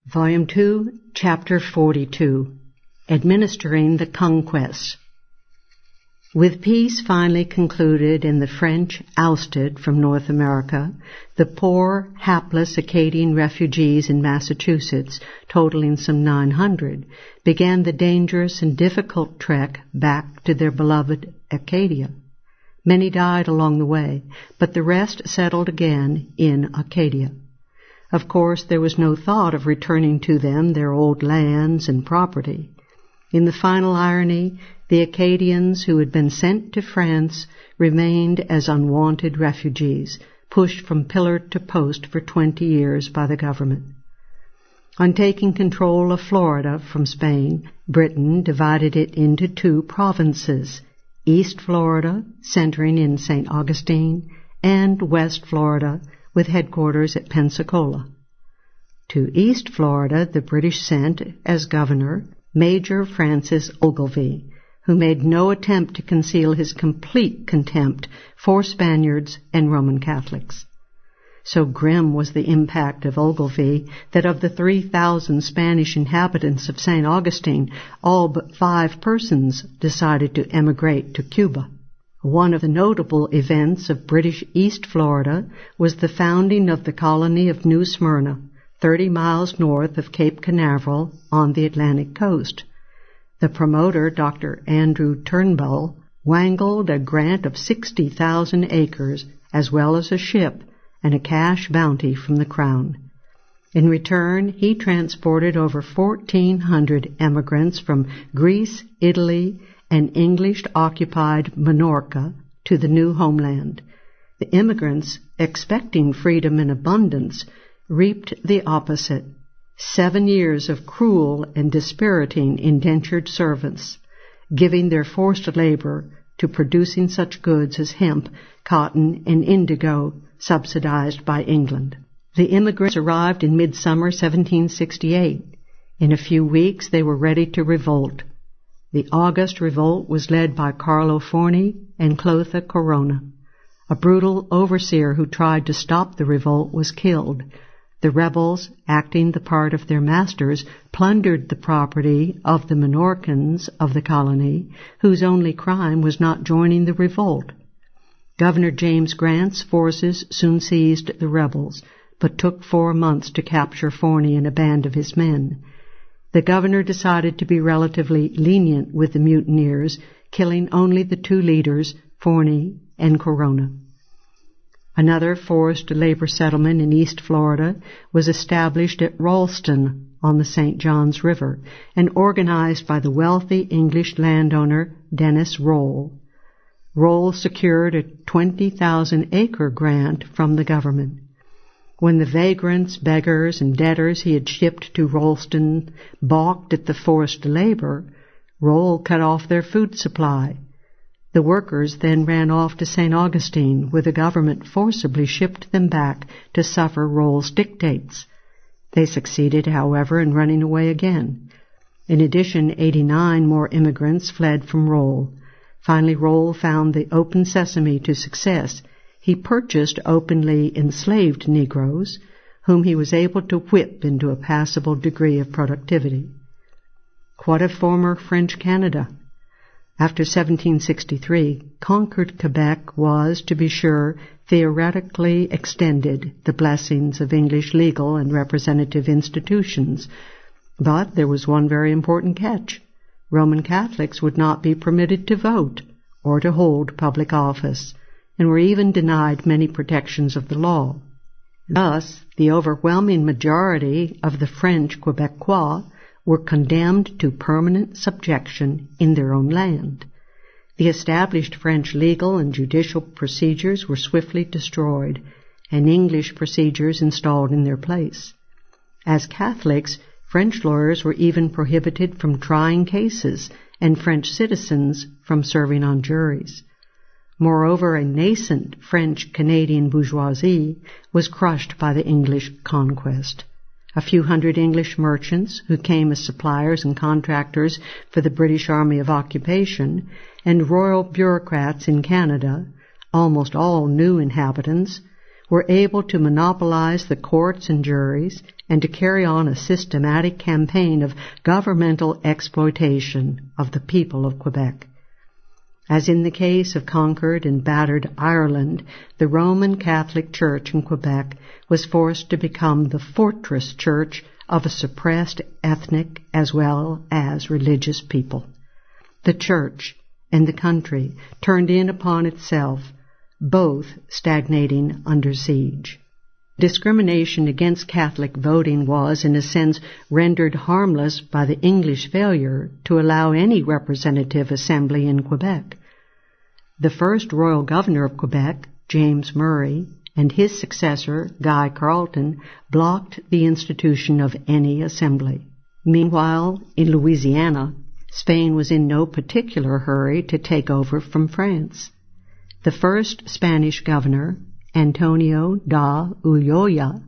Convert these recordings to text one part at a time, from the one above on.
Volume 2, Chapter 42, Administering the Conquests. With peace finally concluded and the French ousted from North America, the poor, hapless Acadian refugees in Massachusetts, totaling some 900, began the dangerous and difficult trek back to their beloved Acadia. Many died along the way, but the rest settled again in Acadia. Of course, there was no thought of returning to them their old lands and property. In the final irony, the Acadians who had been sent to France remained as unwanted refugees, pushed from pillar to post for 20 years by the government. On taking control of Florida from Spain, Britain divided it into 2 provinces, East Florida, centering in St. Augustine, and West Florida, with headquarters at Pensacola. To East Florida the British sent, as governor, Major Francis Ogilvie, who made no attempt to conceal his complete contempt for Spaniards and Roman Catholics. So grim was the impact of Ogilvie that of the 3,000 Spanish inhabitants of St. Augustine, all but 5 persons decided to emigrate to Cuba. One of the notable events of British East Florida was the founding of the colony of New Smyrna, 30 miles north of Cape Canaveral on the Atlantic coast. The promoter, Dr. Andrew Turnbull, wangled a grant of 60,000 acres, as well as a ship and a cash bounty from the Crown. In return, he transported over 1,400 emigrants from Greece, Italy, and English-occupied Minorca to the new homeland. The immigrants, expecting freedom in abundance, reaped the opposite. 7 years of cruel and dispiriting indentured servants, giving their forced labor to producing such goods as hemp, cotton, and indigo, subsidized by England. The immigrants arrived in midsummer 1768. In a few weeks they were ready to revolt. The August revolt was led by Carlo Forni and Clotha Corona. A brutal overseer who tried to stop the revolt was killed. The rebels, acting the part of their masters, plundered the property of the Minorcans of the colony, whose only crime was not joining the revolt. Governor James Grant's forces soon seized the rebels, but took 4 months to capture Forni and a band of his men. The governor decided to be relatively lenient with the mutineers, killing only the 2 leaders, Forni and Corona. Another forced labor settlement in East Florida was established at Ralston on the St. Johns River and organized by the wealthy English landowner Dennis Roll. Roll secured a 20,000-acre grant from the government. When the vagrants, beggars, and debtors he had shipped to Ralston balked at the forced labor, Roll cut off their food supply. The workers then ran off to St. Augustine, where the government forcibly shipped them back to suffer Roll's dictates. They succeeded, however, in running away again. In addition, 89 more immigrants fled from Roll. Finally, Roll found the open sesame to success. He purchased openly enslaved Negroes, whom he was able to whip into a passable degree of productivity. What of former French Canada? After 1763, conquered Quebec was, to be sure, theoretically extended the blessings of English legal and representative institutions. But there was one very important catch. Roman Catholics would not be permitted to vote or to hold public office, and were even denied many protections of the law. Thus, the overwhelming majority of the French Quebecois were condemned to permanent subjection in their own land. The established French legal and judicial procedures were swiftly destroyed, and English procedures installed in their place. As Catholics, French lawyers were even prohibited from trying cases, and French citizens from serving on juries. Moreover, a nascent French-Canadian bourgeoisie was crushed by the English conquest. A few hundred English merchants, who came as suppliers and contractors for the British Army of Occupation, and royal bureaucrats in Canada, almost all new inhabitants, were able to monopolize the courts and juries and to carry on a systematic campaign of governmental exploitation of the people of Quebec. As in the case of conquered and battered Ireland, the Roman Catholic Church in Quebec was forced to become the fortress church of a suppressed ethnic as well as religious people. The church and the country turned in upon itself, both stagnating under siege. Discrimination against Catholic voting was, in a sense, rendered harmless by the English failure to allow any representative assembly in Quebec. The first royal governor of Quebec, James Murray, and his successor, Guy Carleton, blocked the institution of any assembly. Meanwhile, in Louisiana, Spain was in no particular hurry to take over from France. The first Spanish governor, Antonio da Ulloa,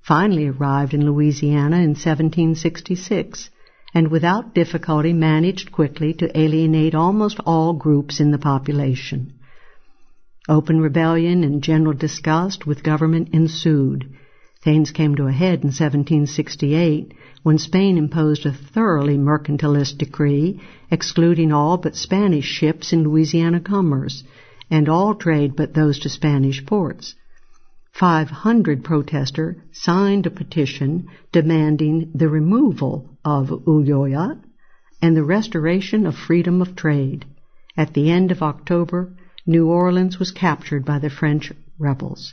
finally arrived in Louisiana in 1766, and without difficulty managed quickly to alienate almost all groups in the population. Open rebellion and general disgust with government ensued. Things came to a head in 1768 when Spain imposed a thoroughly mercantilist decree excluding all but Spanish ships in Louisiana commerce, and all trade but those to Spanish ports. 500 protesters signed a petition demanding the removal of Ulloa and the restoration of freedom of trade. At the end of October, New Orleans was captured by the French rebels,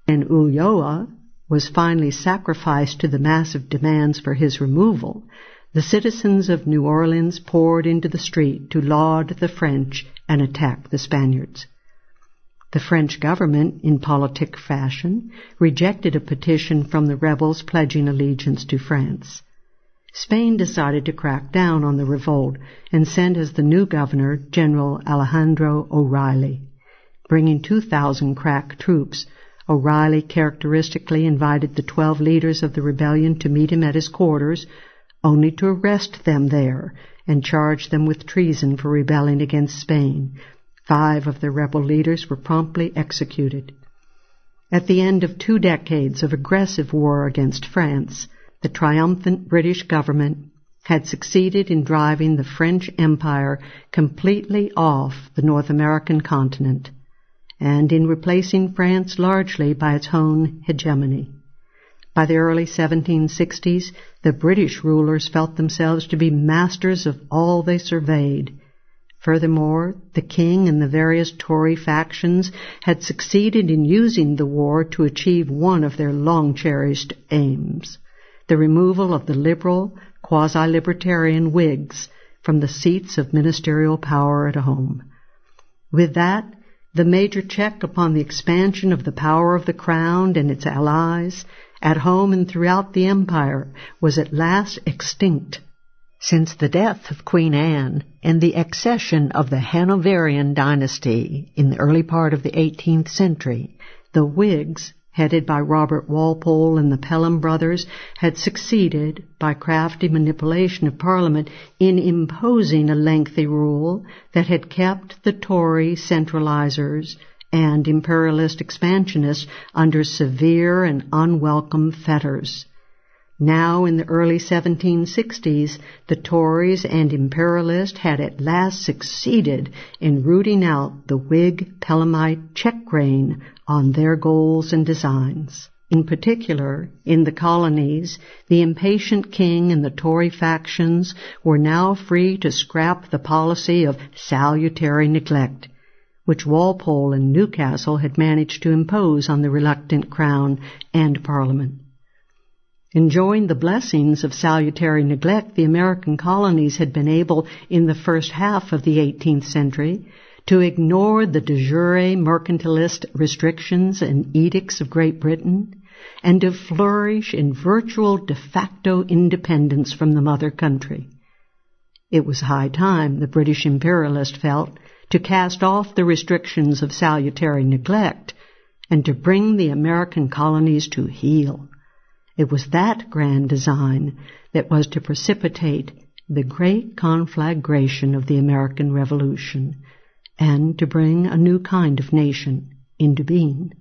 and Ulloa was finally sacrificed to the massive demands for his removal. The citizens of New Orleans poured into the street to laud the French and attack the Spaniards. The French government, in politic fashion, rejected a petition from the rebels pledging allegiance to France. Spain decided to crack down on the revolt and sent as the new governor General Alejandro O'Reilly. Bringing 2,000 crack troops, O'Reilly characteristically invited the 12 leaders of the rebellion to meet him at his quarters, only to arrest them there and charge them with treason for rebelling against Spain. 5 of the rebel leaders were promptly executed. At the end of 2 decades of aggressive war against France, the triumphant British government had succeeded in driving the French Empire completely off the North American continent, and in replacing France largely by its own hegemony. By the early 1760s, the British rulers felt themselves to be masters of all they surveyed. Furthermore, the king and the various Tory factions had succeeded in using the war to achieve one of their long-cherished aims, the removal of the liberal, quasi-libertarian Whigs from the seats of ministerial power at home. With that, the major check upon the expansion of the power of the Crown and its allies, at home and throughout the empire, was at last extinct. Since the death of Queen Anne and the accession of the Hanoverian dynasty in the early part of the 18th century, the Whigs, headed by Robert Walpole and the Pelham brothers, had succeeded, by crafty manipulation of Parliament, in imposing a lengthy rule that had kept the Tory centralizers and imperialist expansionists under severe and unwelcome fetters. Now, in the early 1760s, the Tories and imperialists had at last succeeded in rooting out the Whig Pelhamite check rein on their goals and designs. In particular, in the colonies, the impatient king and the Tory factions were now free to scrap the policy of salutary neglect, which Walpole and Newcastle had managed to impose on the reluctant Crown and Parliament. Enjoying the blessings of salutary neglect, the American colonies had been able, in the first half of the 18th century, to ignore the de jure mercantilist restrictions and edicts of Great Britain, and to flourish in virtual de facto independence from the mother country. It was high time, the British imperialist felt, to cast off the restrictions of salutary neglect and to bring the American colonies to heel. It was that grand design that was to precipitate the great conflagration of the American Revolution and to bring a new kind of nation into being.